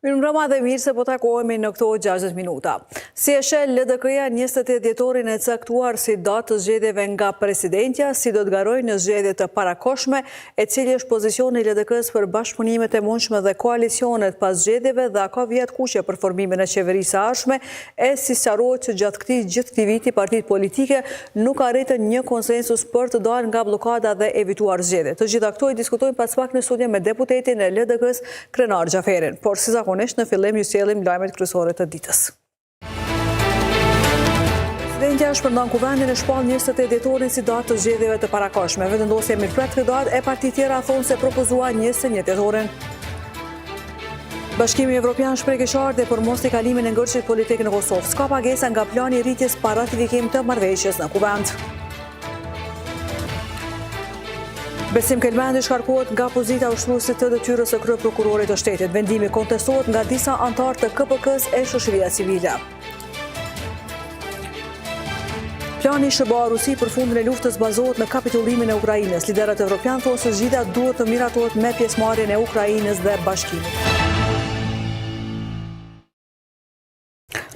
Mirëmbrëma dhe mirë se po takohemi në këto 60 minuta. Si e sheh LDK-ja 28 dhjetorin e caktuar si datë të zgjedhjeve nga presidentja, si do të garojë në zgjedhje të parakohshme, e cili është pozicioni i LDK-s për bashkëpunimet e mundshme dhe koalicionet pas zgjedhjeve dhe a ka vjet kuqe për formimin e qeverisë së ardhshme, e si sqarohet që gjatë gjithë këtij viti partitë politike nuk arritën një konsensus për të dalë nga bllokada dhe evituar zgjedhje. Të gjitha këto i diskutojmë pas pak në studio me deputetin e LDK-s Krenar Xhaferin. Por si zakonisht në fillim ju sjellim lajmet kryesore të ditës. Presidentja shpërndan kuvendin e shpall 28 dhjetorin si datë të zgjedhjeve të parakohshme. Vendosja mirëpret këtë datë e partitë tjera thonë se propozua 21 dhjetorin. Bashkimi Evropian shpreh keqardhje për mos rikalimin e ngërçit politik në Kosovë. S'ka pagesa nga plani i rritjes pa ratifikim të marrëveshjes në kuvend. Besim Kelmendi shkarkohet nga pozita ushtruese të detyrës së kryeprokurorit të shtetit. Vendimi kontestohet nga disa anëtar të KPK-s e shoqëria civile. Plani Shqipëri-Rusi për fundin e luftës bazohet në kapitullimin e Ukrainës. Liderët evropian thonë se zgjidhja duhet të miratohet me pjesëmarrjen e Ukrainës dhe bashkimit.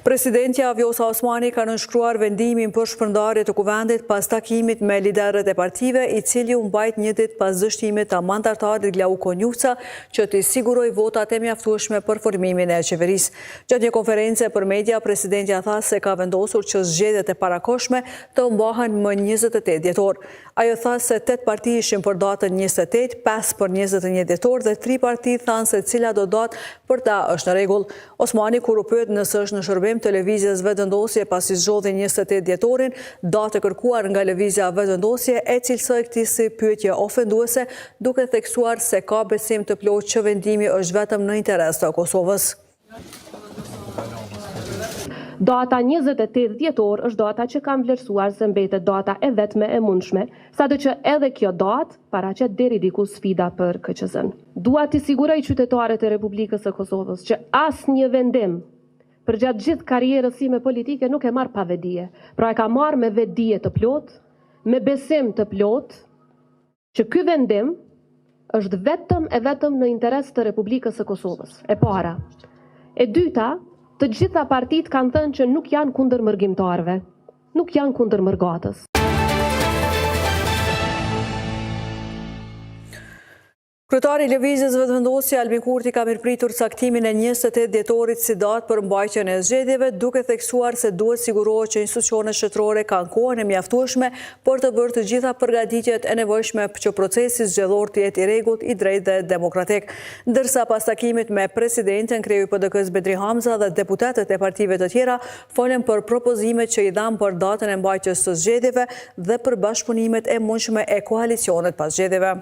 Presidentja Vjosa Osmani ka nënshkruar vendimin për shpërndarje të kuvendit pas takimit me liderët e partive, i cili u mbajt një ditë pas dështimit të mandartarit Glauko Njuca që t'i siguroj votat e mjaftueshme për formimin e qeverisë. Gjatë një konference për media, presidentja tha se ka vendosur që zgjedhjet e parakohshme të mbahen më 28 dhjetor. Ajo tha se 8 parti ishin për datën 28, 5 për 21 dhjetor dhe 3 parti thanë se cila do datë për ta është në rregull. Osmani kur u pyet nëse është në shërbim të lëvizjes vetëvendosje pasi zgjodhi 28 dhjetorin, datë kërkuar nga lëvizja vetëvendosje e cilësoi këtë si pyetje ofenduese, duke theksuar se ka besim të plotë që vendimi është vetëm në interes të Kosovës. Data 28 dhjetor është data që kam vlerësuar se mbetet data e vetme e mundshme, sado që edhe kjo datë paraqet deri diku sfida për KQZ-n. Dua t'i siguroj qytetarët e Republikës së Kosovës që asnjë vendim për gjatë gjithë karrierës sime politike nuk e marr pa vedije. Pra e ka marr me vedije të plot, me besim të plot, që ky vendim është vetëm e vetëm në interes të Republikës së Kosovës. E para. E dyta, të gjitha partitë kanë thënë që nuk janë kundër mërgjimtarëve, nuk janë kundër mërgatës. Kryetari i lëvizjes vetëvendosje Albin Kurti ka mirëpritur caktimin e 28 dhjetorit si datë për mbajtjen e zgjedhjeve, duke theksuar se duhet sigurohet që institucionet shtetërore kanë kohën e mjaftueshme për të bërë të gjitha përgatitjet e nevojshme që procesi zgjedhor të jetë i rregullt, i drejtë dhe demokratik. Ndërsa pas takimit me presidentin, kreu i PD-s Bedri Hamza dhe deputetët e partive të tjera folën për propozimet që i dhanë për datën e mbajtjes së zgjedhjeve dhe për bashkëpunimet e mundshme e koalicionet pas zgjedhjeve.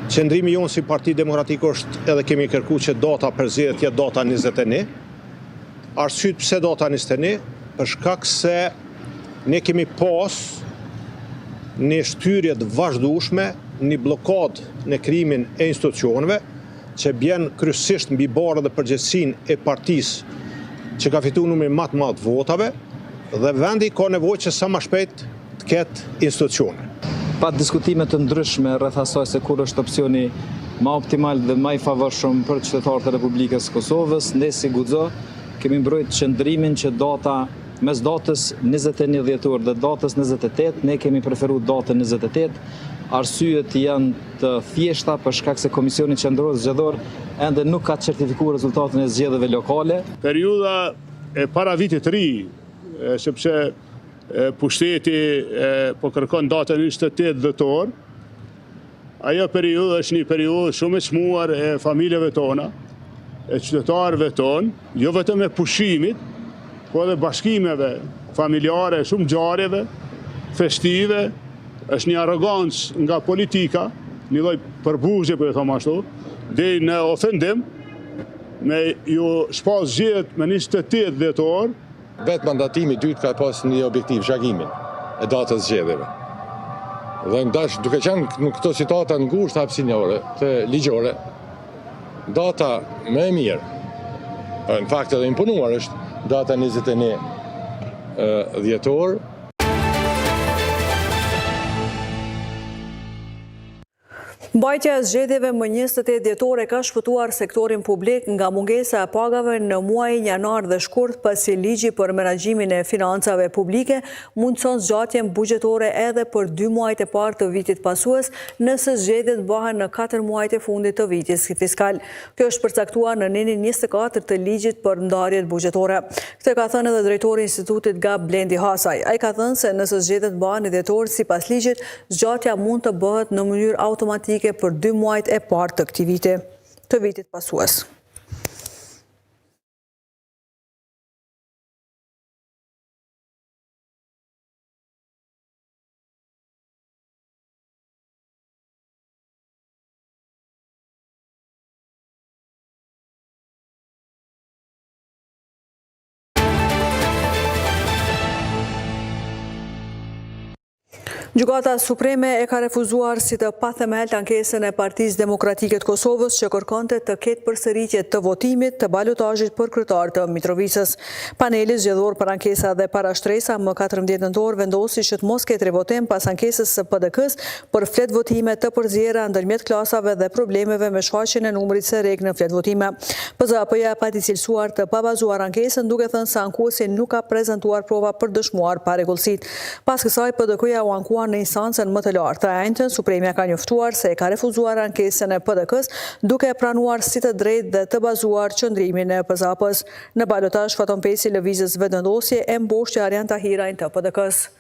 Qëndrimi jonë si Parti Demokratik është edhe kemi kërkuar që data për zgjedhjet jetë data 21. Arsyet pse data 21? Për shkak se ne kemi pas një shtyrje të vazhdueshme, një blokadë në krijimin e institucioneve që bjen kryesisht mbi barë dhe përgjegjësinë e partisë që ka fituar numrin më të madh votave, dhe vendi ka nevojë që sa më shpejt të ketë institucione. Pa diskutime të ndryshme rreth asaj se kur është opsioni më optimal dhe më i favorshëm për qytetarët e Republikës së Kosovës, ne si guxo kemi mbrojtur qëndrimin që data mes datës 21 dhjetor dhe datës 28, ne kemi preferuar datën 28. Arsyet janë të thjeshta për shkak se Komisioni Qendror Zgjedhor ende nuk ka certifikuar rezultatin e zgjedhjeve lokale. Periudha e para vitit të ri, sepse pushteti po kërkon datën 28 dhjetor. Ajo periudhë është një periudhë shumë e çmuar e familjeve tona, e qytetarëve tonë, jo vetëm e pushimit, po edhe bashkimeve familjare, shumë ngjarjeve festive. Është një arrogancë nga politika, një lloj përbuzje, po e them ashtu, deri në ofendim, me ju shpas zgjedhjet me 28 dhjetor. Vetë mandatimi i dytë ka pas një objektiv, shakimin e datës zgjedhjeve. Dhe ndash, duke qenë në këto situata ngushta hapësinore të ligjore, data më e mirë, në fakt edhe imponuar është data 21 dhjetor. Mbajtja e zgjedhjeve më 28 dhjetore ka shpëtuar sektorin publik nga mungesa e pagave në muajin janar dhe shkurt, pasi ligji për menaxhimin e financave publike mundson zgjatjen buxhetore edhe për 2 muajt e parë të vitit pasues, nëse zgjedhjet bëhen në 4 muajt e fundit të vitit fiskal. Kjo është përcaktuar në nenin 24 të ligjit për ndarjet buxhetore. Këtë ka thënë edhe drejtori i institutit Gab Blendi Hasaj. Ai ka thënë se nëse zgjedhjet bëhen në dhjetor sipas ligjit, zgjatja mund të bëhet në mënyrë automatike për 2 muajt e parë të këtij viti, të vitit pasues. Gjykata Supreme e ka refuzuar si të pathemelt ankesën e Partisë Demokratike të Kosovës që kërkonte të ketë përsëritje të votimit të balotazhit për kryetar të Mitrovicës. Paneli zgjedhor për ankesa dhe parashtresa më 14 nëntor vendosi që të mos ketë rivotim pas ankesës së PDK-s për flet votime të përzierë ndërmjet klasave dhe problemeve me shfaqjen e numrit së rek në flet votime. PZAP-ja pa të cilësuar të pabazuar ankesën, duke thënë se ankuesi nuk ka prezantuar prova për dëshmuar parregullësitë. Pas kësaj PDK-ja u ankuar në instancën më të lartë të njëjtën, Supremja ka njoftuar se e ka refuzuar ankesën e PDK-s, duke pranuar si të drejtë dhe të bazuar qëndrimin e PZAP-s. Në balotazh Faton Peci lëvizës vetëndosje e mboshti Arjan Tahirajin të PDK-s.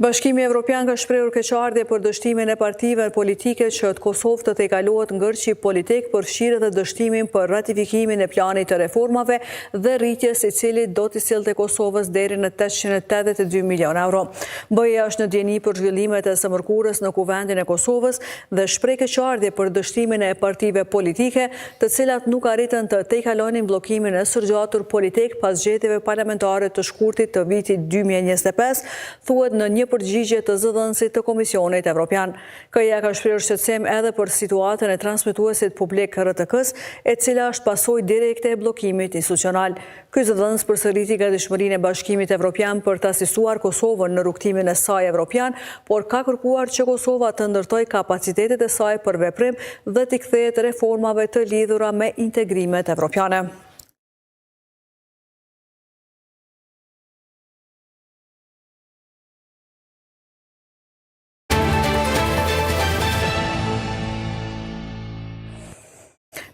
Bashkimi Evropian ka shprehur keqardhje për dështimin e partive politike që të Kosovë të tejkalohet ngërçi politik, përfshirë dhe dështimin për ratifikimin e planit të reformave dhe rritjes i cili do t'i sillte Kosovës deri në 882 milion euro. BE-ja është në dieni për zhvillimet e së mërkurës në kuvendin e Kosovës dhe shpreh keqardhje për dështimin e partive politike, të cilat nuk arritën të tejkalonin bllokimin e sërgjatur politik pas zgjedhjeve parlamentare të shkurtit të vitit 2025, thuhet në një përgjigje të zëdhënësit të Komisionit Evropian. KEja ka shprehur shqetësim edhe për situatën e transmetuesit publik RTK-s, e cila është pasojë direkte e bllokimit institucional. Ky zëdhënës përsëriti gatishmërinë e Bashkimit Evropian për të asistuar Kosovën në rrugtimin e saj evropian, por ka kërkuar që Kosova të ndërtojë kapacitetet e saj për veprim dhe t'i kthehet reformave të lidhura me integrimet evropiane.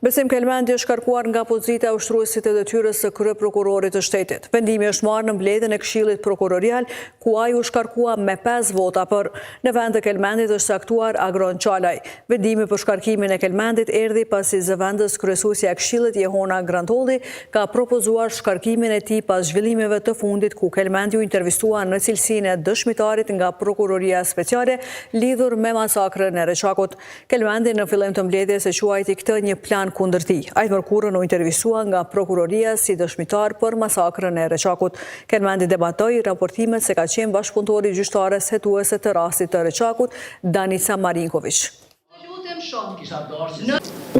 Besim Kelmendi është karkuar nga pozita e ushtruesit të detyrës së kryeprokurorit të shtetit. Vendimi është marrë në mbledhjen e Këshillit Prokurorial, ku ai u shkarkua me 5 vota për. Në vend të Kelmendit është saktuar Agron Çalaj. Vendimi për shkarkimin e Kelmendit erdhi pasi zëvendës kryesuesja e Këshillit Jehona Grantolli ka propozuar shkarkimin e tij pas zhvillimeve të fundit, ku Kelmendi u intervistua në cilësinë e dëshmitarit nga Prokuroria Speciale lidhur me masakrën e Reçakut. Kelmendi në fillim të mbledhjes e quajti këtë një plan kundër tij. Ai mërkurën u intervistua nga prokuroria si dëshmitar për masakrën e Reçakut. Kelmendi debatoi raportimet se ka qenë bashkëpunëtori gjyqtares hetuese të rastit të Reçakut, Danica Marinković.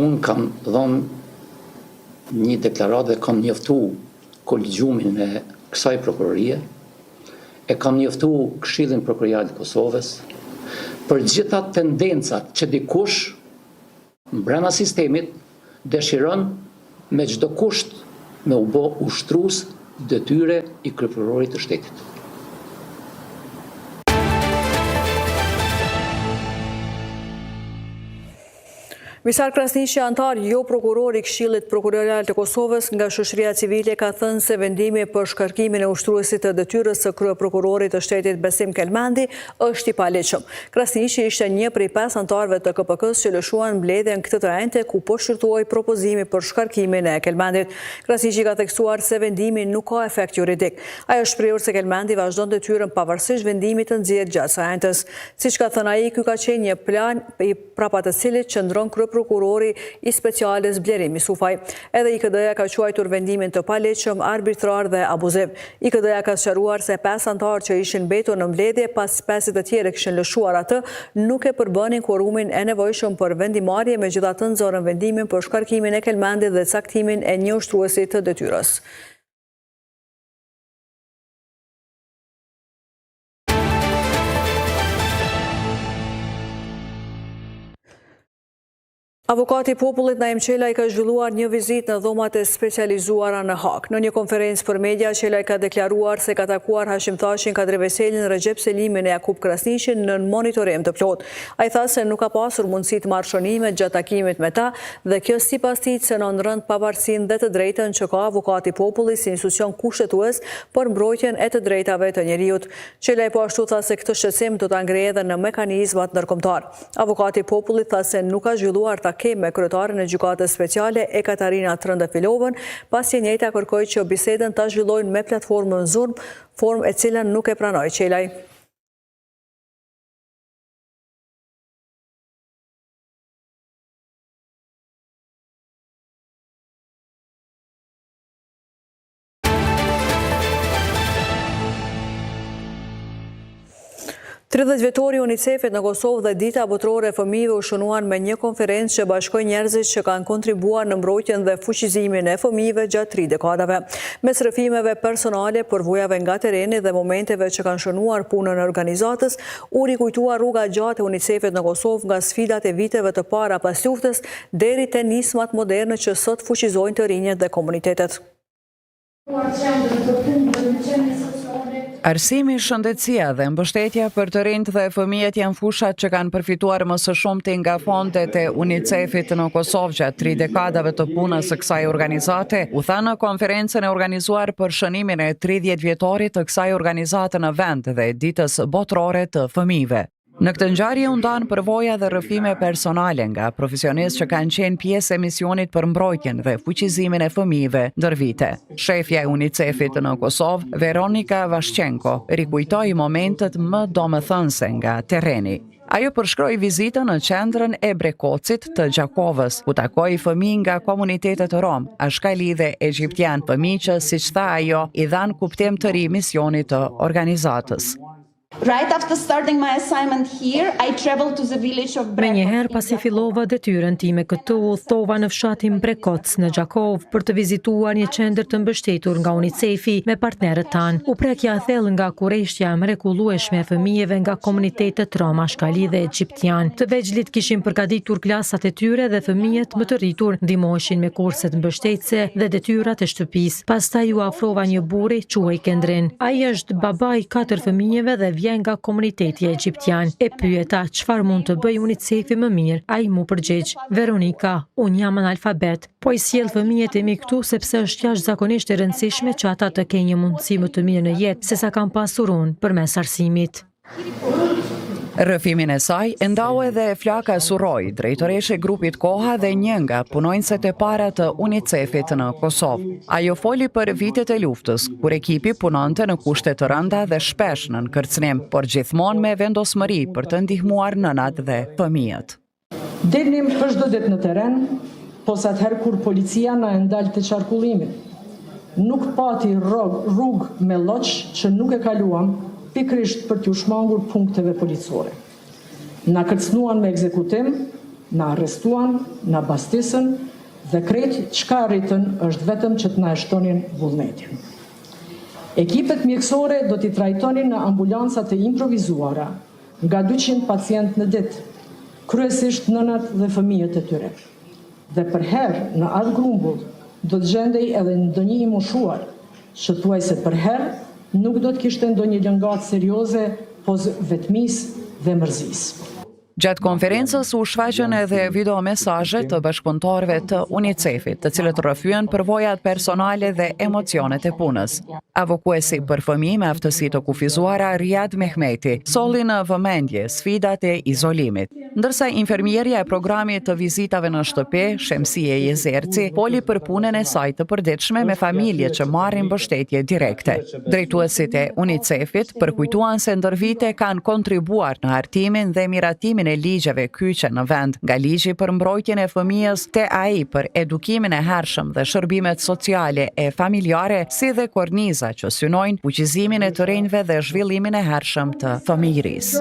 Unë kam dhënë një deklaratë dhe kam njoftuar kolegjiumin e kësaj prokurorie, e kam njoftuar Këshillin Prokurorial të Kosovës për gjitha tendencat që dikush brenda sistemit dëshiron me çdo kusht me u bë ushtrues detyre i kryeprokurorit të shtetit. Misar Krasniqi, antar jo prokuror i Këshillit Prokurorial të Kosovës nga shoqëria civile, ka thënë se vendimi për shkarkimin e ushtruesit të detyrës së kryeprokurorit të shtetit Besim Kelmendi është i paleqëm. Krasniqi ishte një prej 5 antarëve të KPK-s që lëshuan mbledhjen këtë të enjte, ku po shqyrtoi propozimi për shkarkimin e Kelmendit. Krasniqi ka theksuar se vendimi nuk ka efekt juridik. Ai është shprehur se Kelmendi vazhdon detyrën pavarësisht vendimit të nxjerrë gjatë së enjtës. Siç ka thënë ai, ky ka qenë një plan i prapat të cilit qëndron prokurori i speciales Blerim Isufaj. Edhe IKD-ja ka quajtur vendimin të paleqëm, arbitrar dhe abuziv. IKD-ja ka sqaruar se 5 antarë që ishin mbetur në mbledhje pas 5 të tjerë kishin lëshuar atë, nuk e përbënin kworumin e nevojshëm për vendimarrje, megjithatë nxorën vendimin për shkarkimin e Kelmendit dhe caktimin e një ushtruesi të detyrës. Avokati i popullit Naim Qelaj ka zhvilluar një vizitë në dhomat e specializuara në Hak. Në një konferencë për media, Qelaj ka deklaruar se ka takuar Hashim Thashin, Kadri Veselin, Recep Selimin e Jakub Krasniqin në monitorim të plot. Ai tha se nuk ka pasur mundësi të marrë shënime gjatë takimit me ta dhe kjo sipas tij cënon rënd pavarësinë dhe të drejtën që ka avokati i popullit si institucion kushtetues për mbrojtjen e të drejtave të njeriut. Qelaj po ashtu tha se këtë shqetësim do ta ngrejë edhe në mekanizmat ndërkombëtar. Avokati i popullit tha se nuk ka zhvilluar me kryetarin e gjykatës speciale Ekaterina Trëndafilovën, pasi e njëjta kërkoi që bisedën ta zhvillojnë me platformën Zoom, formë e cilën nuk e pranoi Qelaj. Vjetori UNICEF-it në Kosovë dhe dita botërore e fëmijëve u shënuan me një konferencë që bashkoi njerëzit që kanë kontribuar në mbrojtjen dhe fuqizimin e fëmijëve gjatë 3 dekadave. Mes rrëfimeve personale, përvojave nga tereni dhe momenteve që kanë shënuar punën e organizatës, u rikujtua rruga gjatë e UNICEF-it në Kosovë nga sfidat e viteve të para pas luftës deri te nismat moderne që sot fuqizojnë të rinjët dhe komunitetet. Arsimi, shëndetësia dhe mbështetja për të rinjt dhe fëmijët janë fushat që kanë përfituar më së shumti nga fondet e UNICEF-it në Kosovë gjatë 3 dekadave të punës së kësaj organizate, u tha në konferencën e organizuar për shënimin e 30 vjetorit të kësaj organizate në vend dhe ditës botërore të fëmijëve. Në këtë ngjarje u ndan përvoja dhe rrëfime personale nga profesionistë që kanë qenë pjesë e misionit për mbrojtjen dhe fuqizimin e fëmijëve ndër vite. Shefja e UNICEF-it në Kosovë, Veronika Vashchenko, rikujtoi momentet më domethënëse nga terreni. Ajo përshkroi vizitën në qendrën e Brekocit të Gjakovës, ku takoi fëmijë nga komunitetet rom, ashkali dhe egjiptian, fëmijë që, siç tha ajo, i dhan kuptim të ri misionit të organizatës. Right after starting my assignment here, I traveled to the village of Brekot. Menjëherë pasi fillova detyrën time këtu, udhëtova në fshatin Brekoc në Gjakov për të vizituar një qendër të mbështetur nga UNICEF-i me partnerët tanë. U prekja thellë nga kurreshtja mrekullueshme e fëmijëve nga komunitetet rom, ashkali dhe egjiptian. Të vegjëlit kishin përgatitur klasat e tyre dhe fëmijët më të rritur ndihmoheshin me kurset mbështetëse dhe detyrat e shtëpisë. Pastaj u afrova një burri, quhej Kendrin. Ai është baba i 4 fëmijëve dhe vjen nga komuniteti egjiptian. E pyeta çfarë mund të bëj UNICEF-i më mirë. Ai mu përgjigj: Veronika, unë jam analfabet, po i sjell fëmijët e mi këtu sepse është jashtëzakonisht e rëndësishme që ata të kenë një mundësi më të mirë në jetë sesa kam pasur unë përmes arsimit. Rrëfimin e saj e ndau edhe Flaka Surroj, drejtoreshe e grupit Koha dhe një nga punonjësit e para të UNICEF-it në Kosovë. Ajo foli për vitet e luftës, kur ekipi punonte në kushte të rënda dhe shpesh në kërcënim, por gjithmonë me vendosmëri për të ndihmuar nënat dhe fëmijët. Delnim për çdo ditë në terren, posa atëherë kur policia na e ndal të qarkullimit. Nuk pati rrugë me lloç që nuk e kaluam, pikrisht për t'ju shmangur punkteve policore. Na kërcënuan me ekzekutim, na arrestuan, na bastisën dhe krejt çka arritën është vetëm që t'na shtonin vullnetin. Ekipet mjekësore do t'i trajtonin në ambulancat e improvizuara, nga 200 pacient në ditë, kryesisht nënat dhe fëmijët e tyre. Dhe për herë në atë grumbull do të gjendej edhe ndonjë i moshuar, që thuajse për herë nuk do të kishte ndonjë lëngatë serioze, po vetmisë dhe mërzisë. Gjatë konferencës u shfaqën edhe video mesazhe të bashkëpunëtorëve të UNICEF-it, të cilët rrëfyen përvojat personale dhe emocionet e punës. Avokuesi për fëmijë me aftësi të kufizuara Riad Mehmeti solli në vëmendje sfidat e izolimit, ndërsa infermierja e programit të vizitave në shtëpi, Shemsie Jezerci, foli për punën e saj të përditshme me familje që marrin mbështetje direkte. Drejtuesit e UNICEF-it përkujtuan se ndër vite kanë kontribuar në hartimin dhe miratimin e ligjeve kyçe në vend, nga ligji për mbrojtjen e fëmijës te ai për edukimin e hershëm dhe shërbimet sociale e familjare, si dhe korniza që synojnë fuqizimin e të rinjve dhe zhvillimin e hershëm të fëmijërisë.